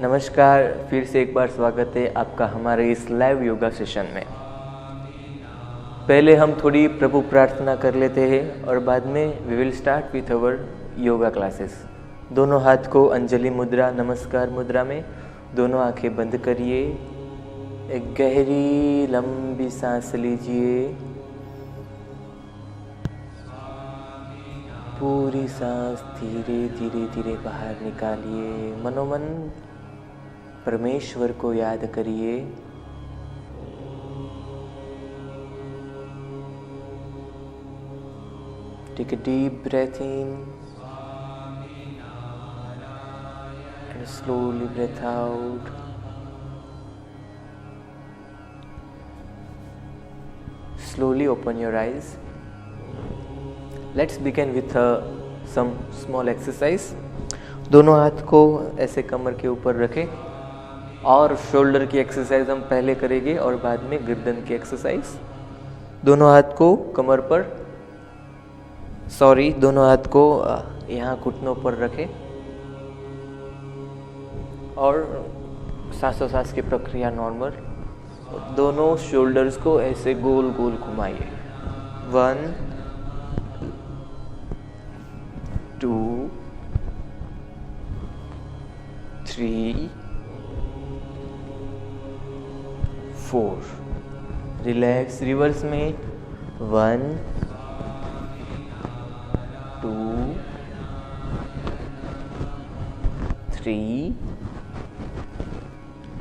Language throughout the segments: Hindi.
नमस्कार, फिर से एक बार स्वागत है आपका हमारे इस लाइव योगा सेशन में। पहले हम थोड़ी प्रभु प्रार्थना कर लेते हैं और बाद में we will start with our yoga classes. दोनों हाथ को अंजलि मुद्रा, नमस्कार मुद्रा में, दोनों आंखें बंद करिए। एक गहरी लंबी सांस लीजिए। पूरी सांस धीरे धीरे धीरे बाहर निकालिए। मनोमन परमेश्वर को याद करिए। Take a deep breath in and slowly breathe out. Slowly open your eyes. Let's begin with some small exercise. दोनों हाथ को ऐसे कमर के ऊपर रखें और शोल्डर की एक्सरसाइज हम पहले करेंगे और बाद में गर्दन की एक्सरसाइज। दोनों हाथ को कमर पर, दोनों हाथ को यहाँ घुटनों पर रखें और सांसों-सांस की प्रक्रिया नॉर्मल। दोनों शोल्डर्स को ऐसे गोल गोल घुमाइए। 1 2 3 4। रिलैक्स। रिवर्स में 1 2 3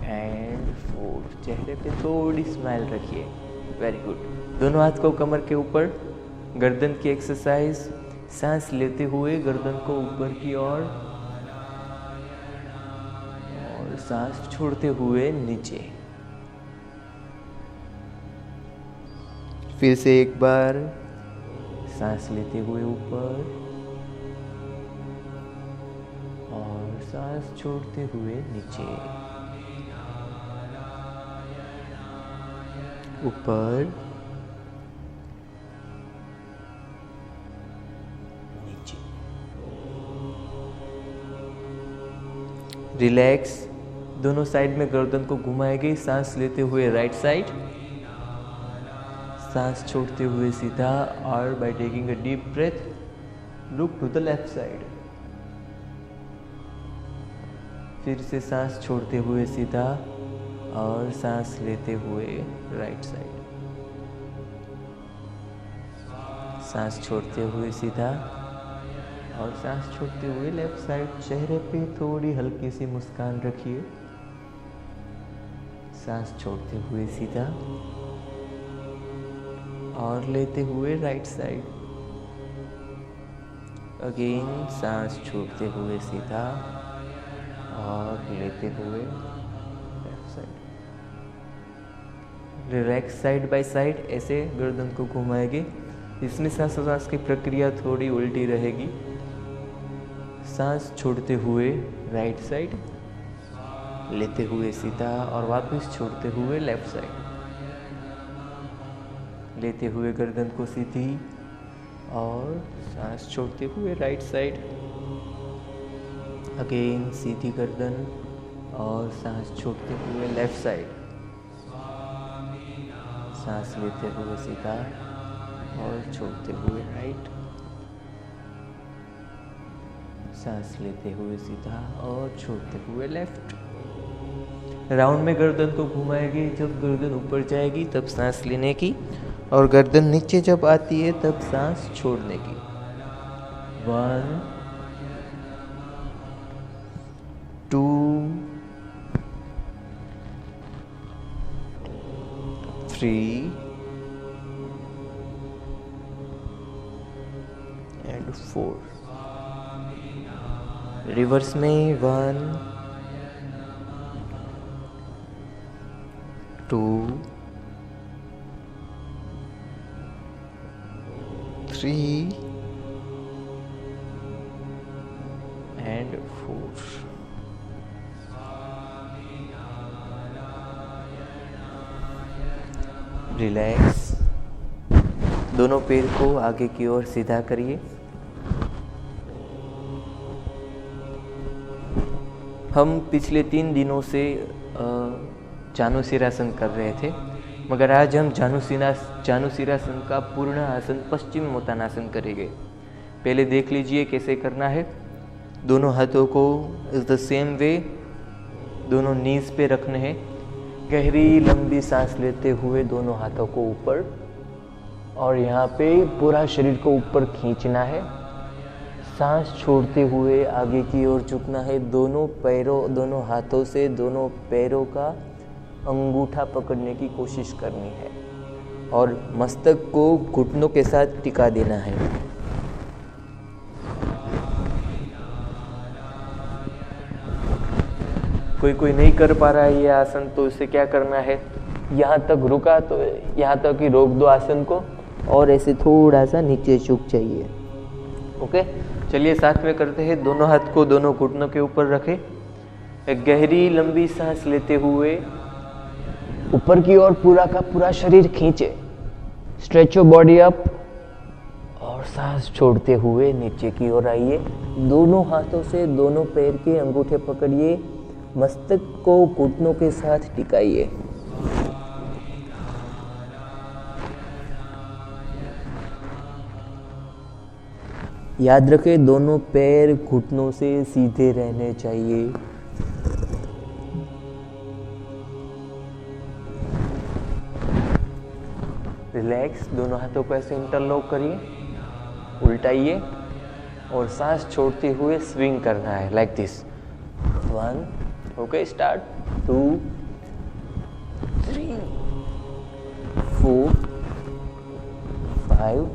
एंड 4। चेहरे पे थोड़ी स्माइल रखिए। Very good. दोनों हाथ को कमर के ऊपर। गर्दन की एक्सरसाइज। सांस लेते हुए गर्दन को ऊपर की ओर और सांस छोड़ते हुए नीचे। फिर से एक बार सांस लेते हुए ऊपर और सांस छोड़ते हुए नीचे। ऊपर नीचे। रिलैक्स। दोनों साइड में गर्दन को घुमाएंगे। सांस लेते हुए राइट साइड, सांस छोड़ते हुए सीधा, और by taking a deep breath look to the left side. फिर से सांस छोड़ते हुए सीधा और सांस लेते हुए राइट साइड। सांस छोड़ते हुए सीधा और सांस छोड़ते हुए लेफ्ट साइड। चेहरे पे थोड़ी हल्की सी मुस्कान रखिए। सांस छोड़ते हुए सीधा और लेते हुए राइट साइड। अगेन सांस छोड़ते हुए सीधा और लेते हुए left side. Relax side by side, ऐसे गर्दन को घुमाएंगे। इसमें सांस की प्रक्रिया थोड़ी उल्टी रहेगी। सांस छोड़ते हुए राइट साइड, लेते हुए सीधा और वापस छोड़ते हुए लेफ्ट साइड। लेते हुए गर्दन को सीधी और सांस छोड़ते हुए राइट साइड। अगेन सीधी गर्दन और सांस छोड़ते हुए लेफ्ट साइड। सांस लेते हुए सीधा और छोड़ते हुए राइट। सांस लेते हुए सीधा और छोड़ते हुए लेफ्ट। राउंड में गर्दन को घुमाएंगे। जब गर्दन ऊपर जाएगी तब सांस लेने की, और गर्दन नीचे जब आती है तब सांस छोड़ने की। 1 2 3 एंड 4। रिवर्स में 1 2 3 and 4। रिलैक्स। दोनों पैर को आगे की ओर सीधा करिए। हम पिछले 3 दिनों से जानुशिरासन कर रहे थे, मगर आज हम जानुशिरासन का पूर्ण आसन पश्चिमोत्तानासन करेंगे। पहले देख लीजिए कैसे करना है। दोनों हाथों को इज द सेम वे दोनों नीज पे रखने हैं। गहरी लंबी सांस लेते हुए दोनों हाथों को ऊपर, और यहाँ पे पूरा शरीर को ऊपर खींचना है। सांस छोड़ते हुए आगे की ओर झुकना है। दोनों हाथों से दोनों पैरों का अंगूठा पकड़ने की कोशिश करनी है और मस्तक को घुटनों के साथ टिका देना है। कोई नहीं कर पा रहा है ये आसन, तो इसे क्या करना है, यहाँ तक रुका तो यहाँ तक ही रोक दो आसन को, और ऐसे थोड़ा सा नीचे झुक जाइए। ओके, चलिए साथ में करते हैं। दोनों हाथ को दोनों घुटनों के ऊपर रखें। एक गहरी लंबी सांस लेते हुए ऊपर की ओर पूरा का पूरा शरीर खींचे, स्ट्रेच योर बॉडी अप, और सांस छोड़ते हुए नीचे की ओर आइए। दोनों हाथों से दोनों पैर के अंगूठे पकड़िए, मस्तक को घुटनों के साथ टिकाइए। याद रखें, दोनों पैर घुटनों से सीधे रहने चाहिए। रिलैक्स। दोनों हाथों को ऐसे इंटरलॉक करिए, उल्टाइए, और सांस छोड़ते हुए स्विंग करना है लाइक दिस। 1, okay, start. 2, 3, 4, 5,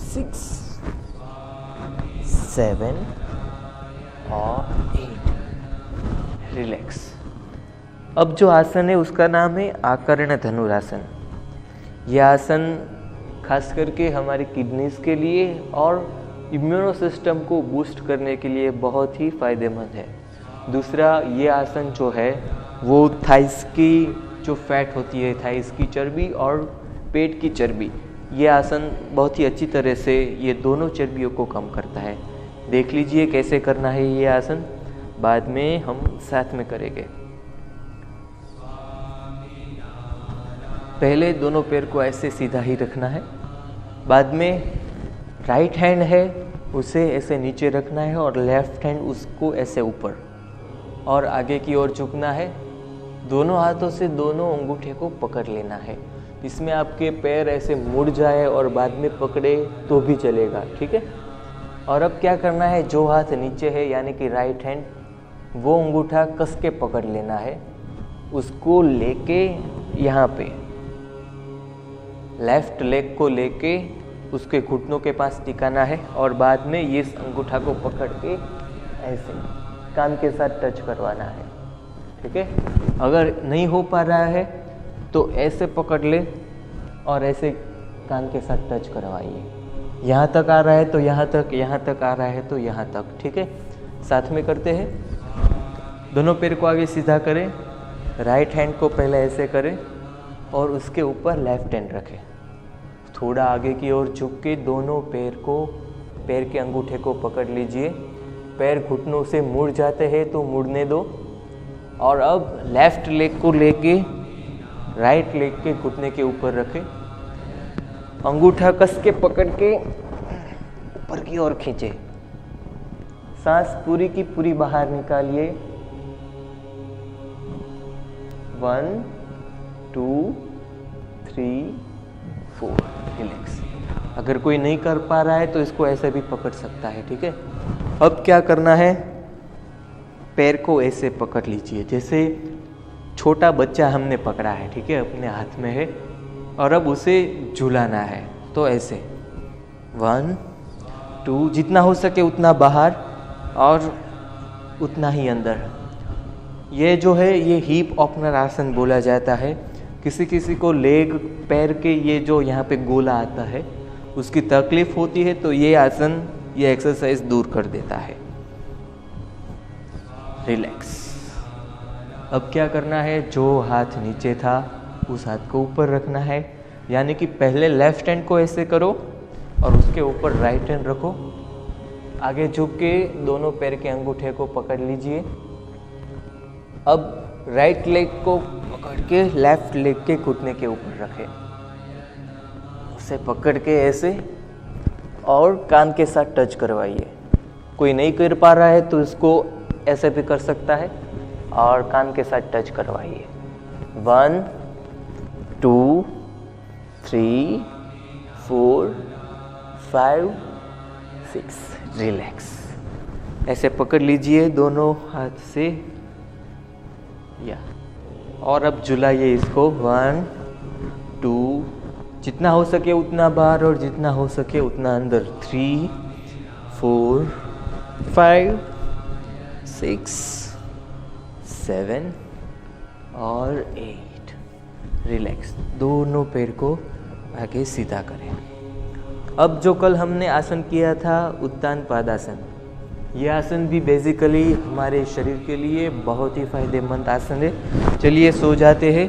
6, 7 और 8। रिलैक्स। अब जो आसन है उसका नाम है आकर्ण धनुरासन। यह आसन खास करके हमारी किडनीज के लिए और इम्यूनो सिस्टम को बूस्ट करने के लिए बहुत ही फायदेमंद है। दूसरा, ये आसन जो है वो थाइस की जो फैट होती है, थाइस की चर्बी और पेट की चर्बी, ये आसन बहुत ही अच्छी तरह से ये दोनों चर्बियों को कम करता है। देख लीजिए कैसे करना है ये आसन, बाद में हम साथ में करेंगे। पहले दोनों पैर को ऐसे सीधा ही रखना है, बाद में राइट हैंड है उसे ऐसे नीचे रखना है और लेफ्ट हैंड उसको ऐसे ऊपर, और आगे की ओर झुकना है। दोनों हाथों से दोनों अंगूठे को पकड़ लेना है। इसमें आपके पैर ऐसे मुड़ जाए और बाद में पकड़े तो भी चलेगा, ठीक है। और अब क्या करना है, जो हाथ नीचे है यानी कि राइट हैंड, वो अंगूठा कस के पकड़ लेना है, उसको लेके यहाँ पे लेफ्ट लेग को लेके उसके घुटनों के पास टिकाना है, और बाद में ये अंगूठा को पकड़ के ऐसे कान के साथ टच करवाना है, ठीक है। अगर नहीं हो पा रहा है तो ऐसे पकड़ ले और ऐसे कान के साथ टच करवाइए। यहाँ तक आ रहा है तो यहाँ तक, यहाँ तक आ रहा है तो यहाँ तक, ठीक है। साथ में करते हैं। दोनों पैर को आगे सीधा करें, राइट हैंड को पहले ऐसे करें और उसके ऊपर लेफ्ट हैंड रखें। थोड़ा आगे की ओर झुक के दोनों पैर के अंगूठे को पकड़ लीजिए। पैर घुटनों से मुड़ जाते हैं तो मुड़ने दो, और अब लेफ्ट लेग को लेके राइट लेग के घुटने के ऊपर रखें। अंगूठा कस के पकड़ के ऊपर की ओर खींचे। सांस पूरी की पूरी बाहर निकालिए। 1, 2, 3, 4। रिलैक्स। अगर कोई नहीं कर पा रहा है तो इसको ऐसे भी पकड़ सकता है, ठीक है। अब क्या करना है, पैर को ऐसे पकड़ लीजिए जैसे छोटा बच्चा हमने पकड़ा है, ठीक है, अपने हाथ में है, और अब उसे झुलाना है। तो ऐसे 1, 2, जितना हो सके उतना बाहर और उतना ही अंदर। ये जो है ये हिप ओपनर आसन बोला जाता है। किसी किसी को लेग पैर के ये जो यहाँ पे गोला आता है उसकी तकलीफ होती है, तो ये आसन ये एक्सरसाइज दूर कर देता है। रिलैक्स। अब क्या करना है, जो हाथ नीचे था उस हाथ को ऊपर रखना है, यानी कि पहले लेफ्ट हैंड को ऐसे करो और उसके ऊपर राइट हैंड रखो, आगे झुक के दोनों पैर के अंगूठे को पकड़ लीजिए। अब राइट लेग को पकड़ के लेफ्ट लेग के घुटने के ऊपर रखें, उसे पकड़ के ऐसे और कान के साथ टच करवाइए। कोई नहीं कर पा रहा है तो इसको ऐसे भी कर सकता है और कान के साथ टच करवाइए। 1 2 3 4 5 6। रिलैक्स। ऐसे पकड़ लीजिए दोनों हाथ से या और अब झुलाइए इसको। 1 2, जितना हो सके उतना बाहर और जितना हो सके उतना अंदर। 3 4 5 6 7 और 8। रिलैक्स। दोनों पैर को आगे सीधा करें। अब जो कल हमने आसन किया था उत्तान पादासन, ये आसन भी बेसिकली हमारे शरीर के लिए बहुत ही फायदेमंद आसन है। चलिए सो जाते हैं।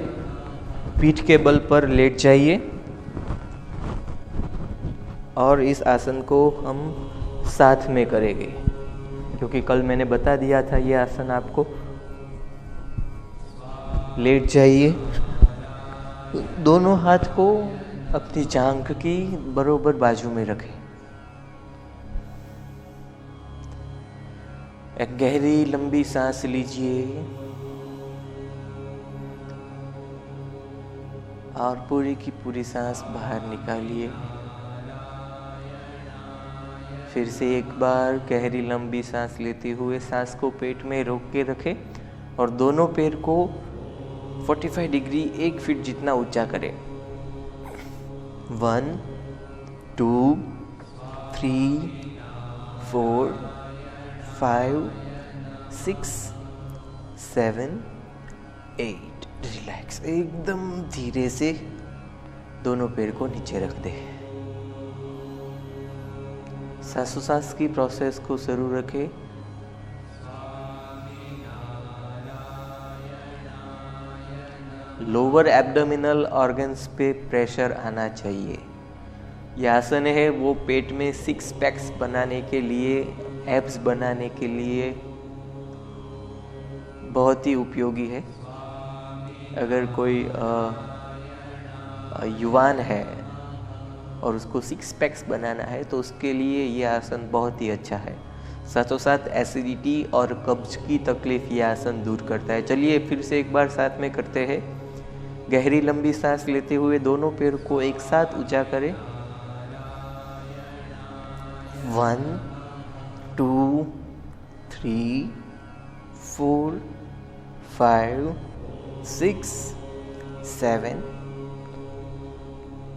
पीठ के बल पर लेट जाइए और इस आसन को हम साथ में करेंगे, क्योंकि कल मैंने बता दिया था ये आसन आपको। लेट जाइए, दोनों हाथ को अपनी जांघ की बरोबर बाजू में रखें। एक गहरी लंबी सांस लीजिए और पूरी की पूरी सांस बाहर निकालिए। फिर से एक बार गहरी लंबी सांस लेते हुए सांस को पेट में रोक के रखें और दोनों पैर को 45 डिग्री 1 फीट जितना ऊंचा करें। 1 2 3 4 5 6 7 8। रिलैक्स। एकदम धीरे से दोनों पैर को नीचे रख दे। सांसों-सांस की प्रोसेस को जरूर रखें। लोअर एब्डोमिनल ऑर्गन्स पे प्रेशर आना चाहिए। यह आसन है वो पेट में 6 पैक्स बनाने के लिए, एब्स बनाने के लिए बहुत ही उपयोगी है। अगर कोई युवान है और उसको 6 पैक्स बनाना है तो उसके लिए यह आसन बहुत ही अच्छा है। साथों साथ एसिडिटी और कब्ज की तकलीफ यह आसन दूर करता है। चलिए फिर से एक बार साथ में करते हैं। गहरी लंबी सांस लेते हुए दोनों पैर को एक साथ ऊंचा करें। 1 2 3 4 5 6 7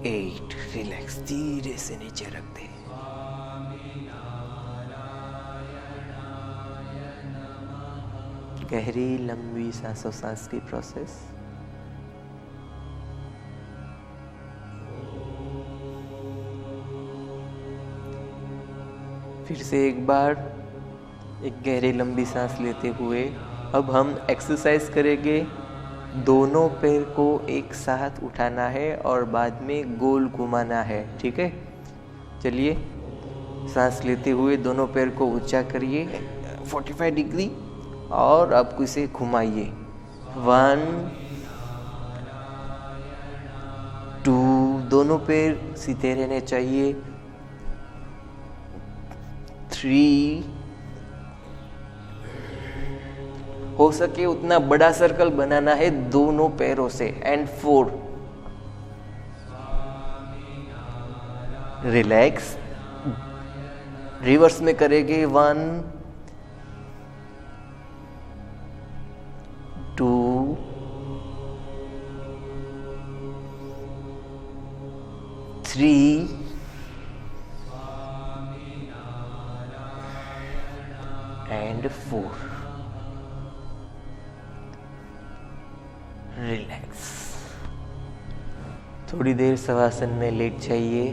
8। रिलैक्स। धीरे से नीचे रख दे। गहरी लंबी सांसों सांस की प्रोसेस। फिर से एक बार एक गहरी लंबी सांस लेते हुए अब हम एक्सरसाइज करेंगे। दोनों पैर को एक साथ उठाना है और बाद में गोल घुमाना है। ठीक है, चलिए सांस लेते हुए दोनों पैर को ऊंचा करिए 45 डिग्री और अब इसे घुमाइए। 1 2, दोनों पैर सीधे रहने चाहिए। 3, हो सके उतना बड़ा सर्कल बनाना है दोनों पैरों से। एंड 4। रिलैक्स। रिवर्स में करेंगे। 1 2 3 एंड 4। रिलैक्स। थोड़ी देर शवासन में लेट जाइए।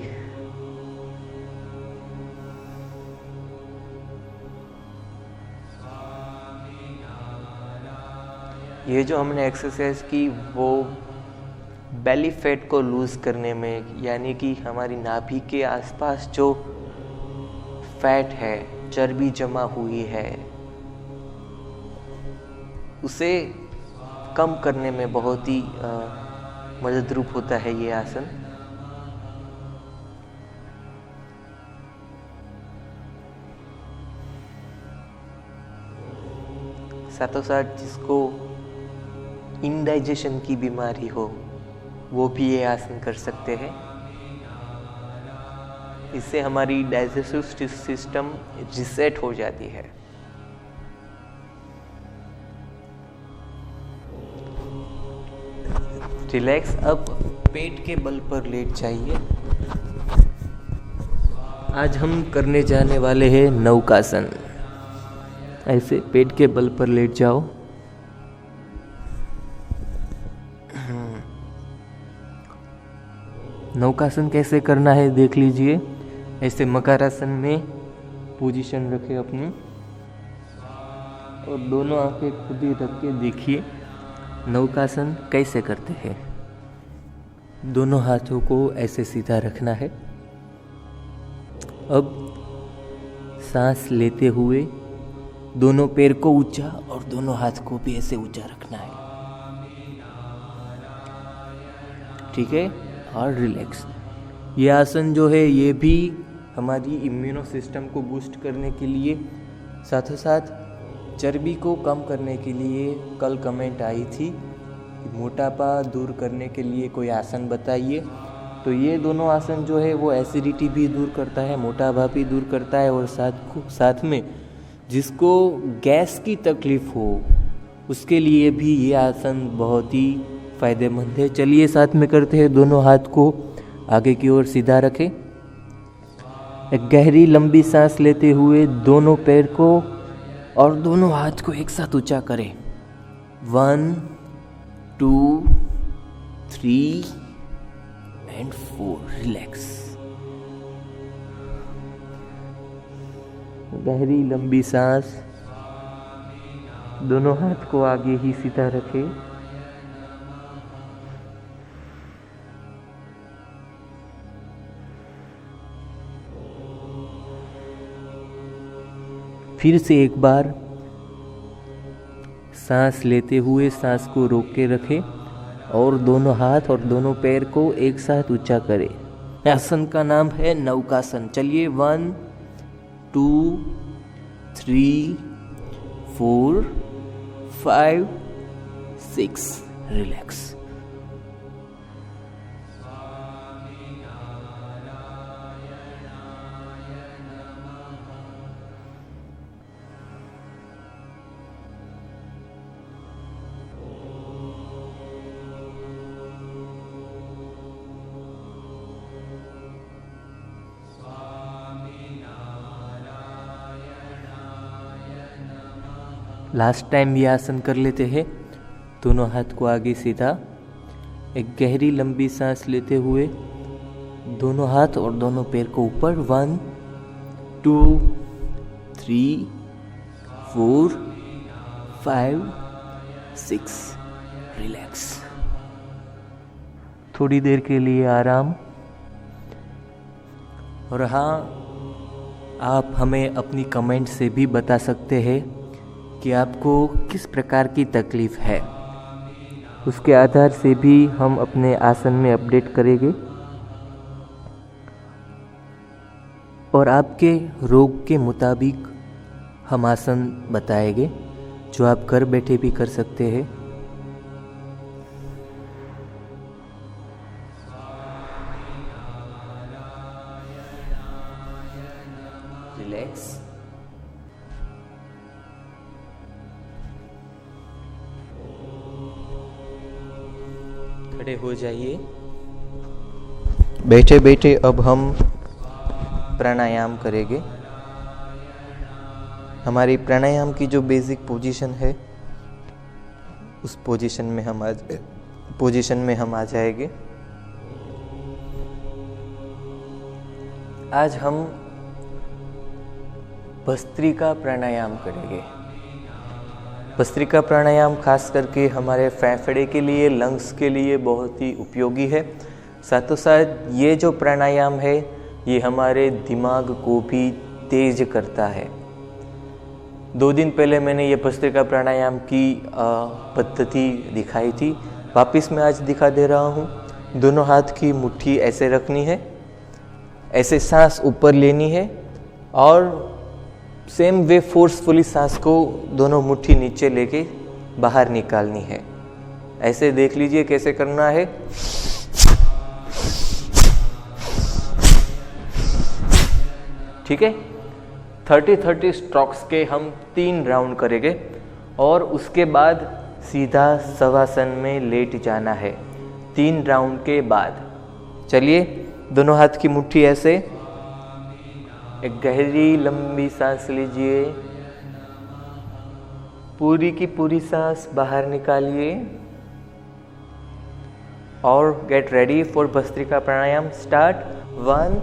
ये जो हमने एक्सरसाइज की वो बेली फैट को लूज करने में, यानी कि हमारी नाभि के आसपास जो फैट है चर्बी जमा हुई है उसे कम करने में बहुत ही मददरूप होता है ये आसन। साथों साथ जिसको इंडाइजेशन की बीमारी हो वो भी ये आसन कर सकते हैं। इससे हमारी डाइजेस्टिव सिस्टम रिसेट हो जाती है। रिलैक्स। अब पेट के बल पर लेट जाइए। आज हम करने जाने वाले हैं नौकासन। ऐसे पेट के बल पर लेट जाओ। नौकासन कैसे करना है देख लीजिए। ऐसे मकरासन में पोजीशन रखें अपनी और दोनों आंखें खुद ही रख के देखिए नौकासन कैसे करते हैं। दोनों हाथों को ऐसे सीधा रखना है। अब सांस लेते हुए दोनों पैर को ऊंचा और दोनों हाथ को भी ऐसे ऊंचा रखना है। ठीक है। और रिलैक्स। ये आसन जो है ये भी हमारी इम्यूनो सिस्टम को बूस्ट करने के लिए, साथों साथ चर्बी को कम करने के लिए। कल कमेंट आई थी मोटापा दूर करने के लिए कोई आसन बताइए, तो ये दोनों आसन जो है वो एसिडिटी भी दूर करता है, मोटापा भी दूर करता है और साथ में जिसको गैस की तकलीफ हो उसके लिए भी ये आसन बहुत ही फायदेमंद है। चलिए साथ में करते हैं। दोनों हाथ को आगे की ओर सीधा रखें। एक गहरी लंबी सांस लेते हुए दोनों पैर को और दोनों हाथ को एक साथ ऊंचा करें। 1 2 3 and 4। रिलैक्स। गहरी लंबी सांस। दोनों हाथ को आगे ही सीधा रखें। फिर से एक बार सांस लेते हुए सांस को रोक के रखें और दोनों हाथ और दोनों पैर को एक साथ ऊंचा करें। आसन का नाम है नौकासन। चलिए 1 2 3 4 5 6। रिलैक्स। लास्ट टाइम ये आसन कर लेते हैं। दोनों हाथ को आगे सीधा। एक गहरी लंबी सांस लेते हुए दोनों हाथ और दोनों पैर को ऊपर। 1 2 3 4 5 6। रिलैक्स। थोड़ी देर के लिए आराम। और हाँ, आप हमें अपनी कमेंट से भी बता सकते हैं कि आपको किस प्रकार की तकलीफ है। उसके आधार से भी हम अपने आसन में अपडेट करेंगे और आपके रोग के मुताबिक हम आसन बताएंगे जो आप घर बैठे भी कर सकते हैं। रिलैक्स। खड़े हो जाइए। बैठे बैठे अब हम प्राणायाम करेंगे। हमारी प्राणायाम की जो बेसिक पोजीशन है उस पोजीशन में हम आ जाएंगे। आज हम भस्त्रिका प्राणायाम करेंगे। भस्त्रिका प्राणायाम खास करके हमारे फेफड़े के लिए, लंग्स के लिए बहुत ही उपयोगी है। साथों साथ ये जो प्राणायाम है ये हमारे दिमाग को भी तेज करता है। 2 दिन पहले मैंने ये भस्त्रिका प्राणायाम की पद्धति दिखाई थी, वापस मैं आज दिखा दे रहा हूँ। दोनों हाथ की मुट्ठी ऐसे रखनी है, ऐसे सांस ऊपर लेनी है और सेम वे फोर्सफुली सांस को दोनों मुट्ठी नीचे लेके बाहर निकालनी है। ऐसे देख लीजिए कैसे करना है। ठीक है, 30-30 स्ट्रोक्स के हम 3 राउंड करेंगे और उसके बाद सीधा शवासन में लेट जाना है 3 राउंड के बाद। चलिए, दोनों हाथ की मुट्ठी ऐसे, एक गहरी लंबी सांस लीजिए, पूरी की पूरी सांस बाहर निकालिए और get ready for bhastrika pranayama. Start. 1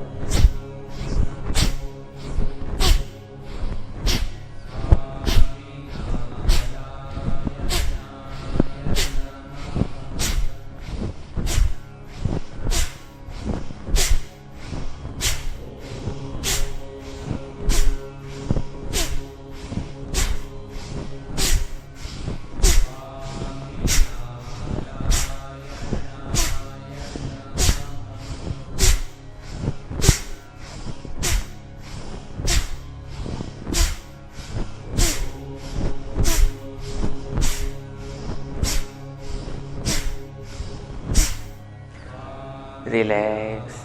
relax,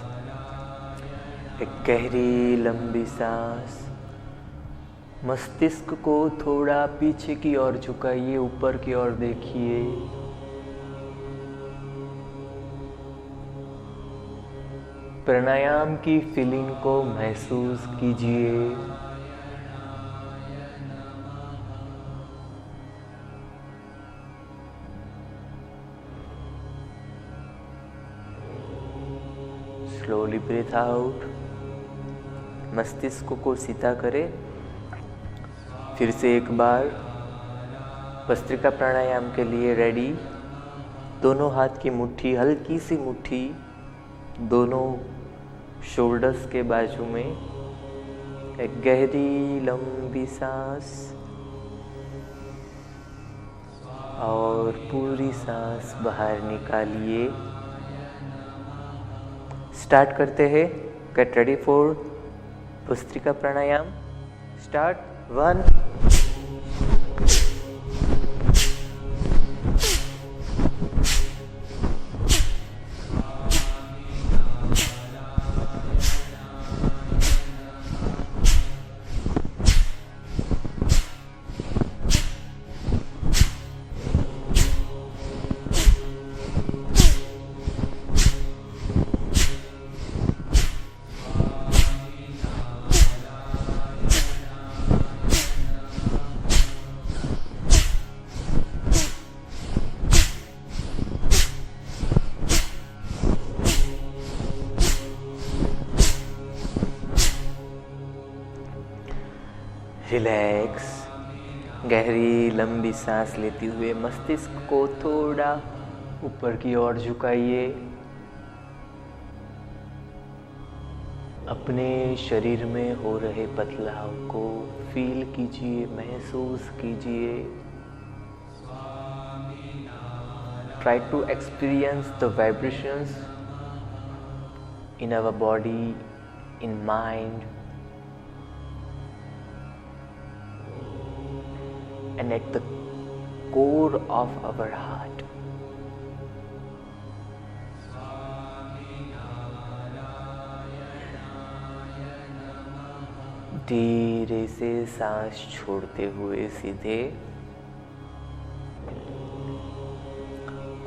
एक गहरी लंबी सांस। मस्तिष्क को थोड़ा पीछे की ओर झुकाइए, ऊपर की ओर देखिए। प्राणायाम की फीलिंग को महसूस कीजिए। Slowly breathe out. मस्तिष्क को सीधा करें। फिर से एक बार भस्त्रिका प्राणायाम के लिए रेडी। दोनों हाथ की मुट्ठी, हल्की सी मुट्ठी दोनों शोल्डर्स के बाजू में। एक गहरी लंबी सांस और पूरी सांस बाहर निकालिए। स्टार्ट करते हैं। Get ready for bhastrika pranayama. Start. 1 relax, गहरी लंबी सांस लेते हुए मस्तिष्क को थोड़ा ऊपर की ओर झुकाइए। अपने शरीर में हो रहे बदलाव को फील कीजिए, महसूस कीजिए। Try to experience the vibrations in our body, in mind, and at the core of our heart. धीरे से सांस छोड़ते हुए सीधे,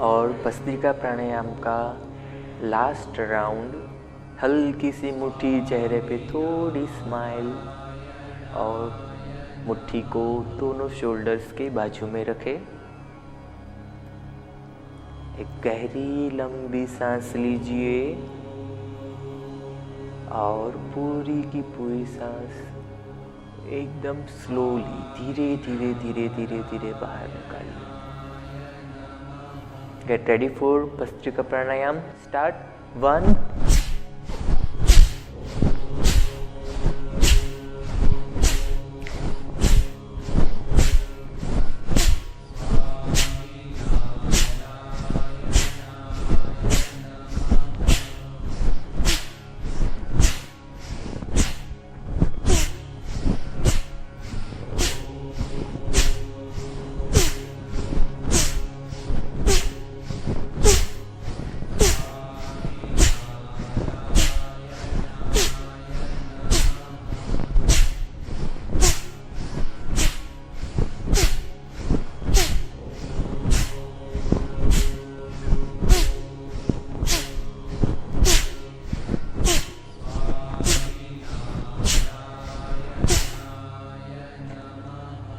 और भस्त्रिका प्राणायाम का लास्ट राउंड, हल्की सी मुट्ठी चेहरे पे, थोड़ी स्माइल, और मुट्ठी को दोनों शोल्डर्स के बाजू में रखें। एक गहरी लंबी सांस लीजिए और पूरी की पूरी सांस एकदम स्लोली, धीरे धीरे धीरे धीरे धीरे बाहर निकालिए। Get ready for bhastrika pranayama. Start. 1 2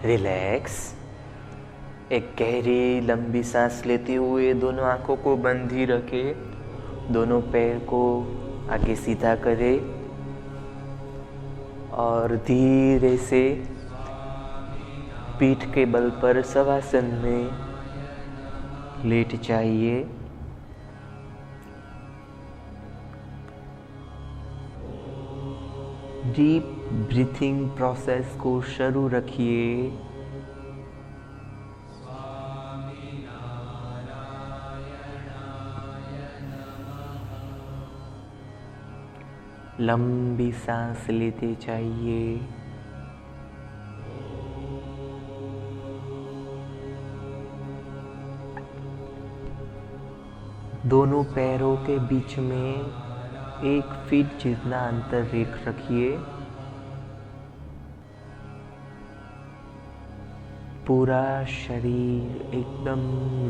relax. एक गहरी लंबी सांस लेते हुए दोनों आंखों को बंद ही रखे, दोनों पैर को आगे सीधा करें और धीरे से पीठ के बल पर शवासन में लेट जाइए। डीप ब्रीथिंग प्रोसेस को शुरू रखिए। लंबी सांस लेते जाइए। दोनों पैरों के बीच में 1 फीट जितना अंतर रखिए। पूरा शरीर एकदम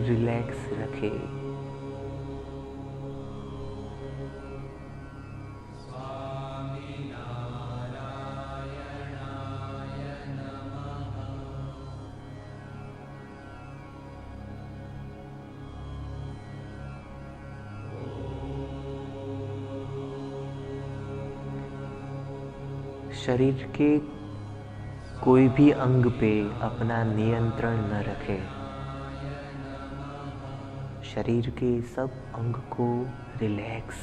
रिलैक्स रखें। शरीर के कोई भी अंग पे अपना नियंत्रण न रखें। शरीर के सब अंग को रिलैक्स,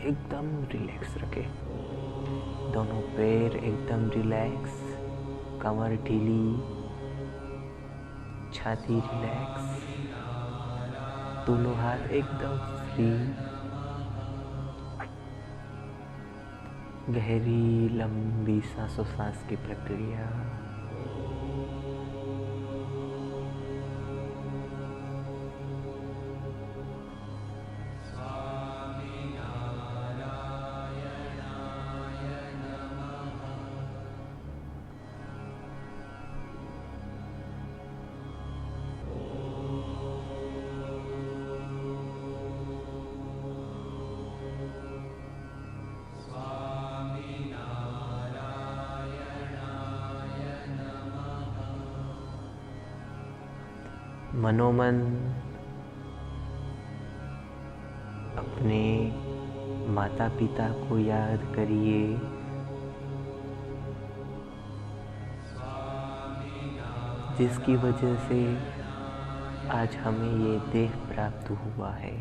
एकदम रिलैक्स रखें। दोनों पैर एकदम रिलैक्स, कमर ढीली, छाती रिलैक्स, दोनों हाथ एकदम फ्री। गहरी लंबी सांसों-सांस की प्रक्रिया। मनोमन अपने माता पिता को याद करिए, जिसकी वजह से आज हमें ये देह प्राप्त हुआ है,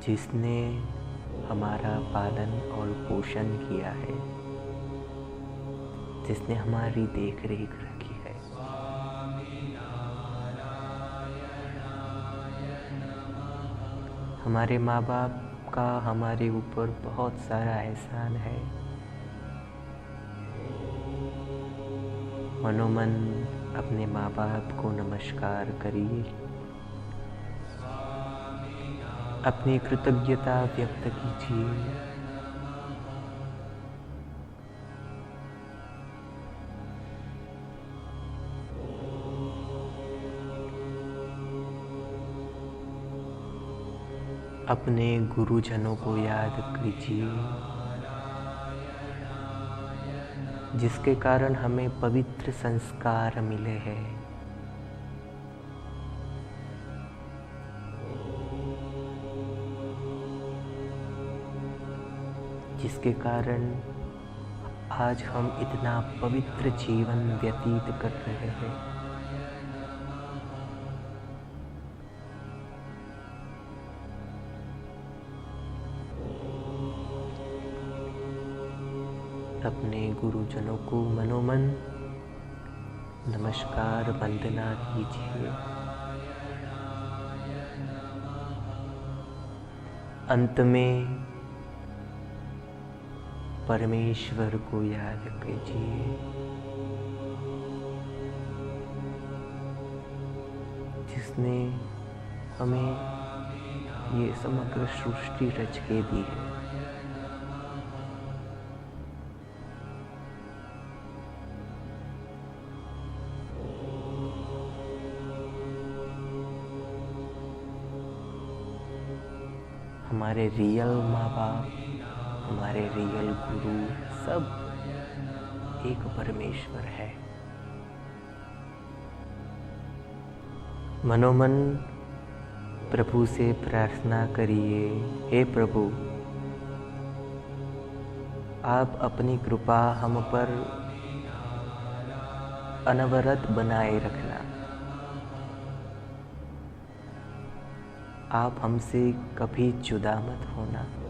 जिसने हमारा पालन और पोषण किया है, जिसने हमारी देख रेख रखी है। हमारे माँ बाप का हमारे ऊपर बहुत सारा एहसान है। मनोमन अपने माँ बाप को नमस्कार करिए, अपनी कृतज्ञता व्यक्त कीजिए। अपने गुरुजनों को याद कीजिए, जिसके कारण हमें पवित्र संस्कार मिले हैं। जिसके कारण आज हम इतना पवित्र जीवन व्यतीत कर रहे हैं। अपने गुरुजनों को मनोमन नमस्कार वंदना कीजिए। अंत में परमेश्वर को याद कीजिए, जिसने हमें ये समग्र सृष्टि रच के दी है। हमारे रियल माँ बाप, हमारे रियल गुरु सब एक परमेश्वर है। मनोमन प्रभु से प्रार्थना करिए, हे प्रभु, आप अपनी कृपा हम पर अनवरत बनाए रखना। आप हमसे कभी जुदा मत होना।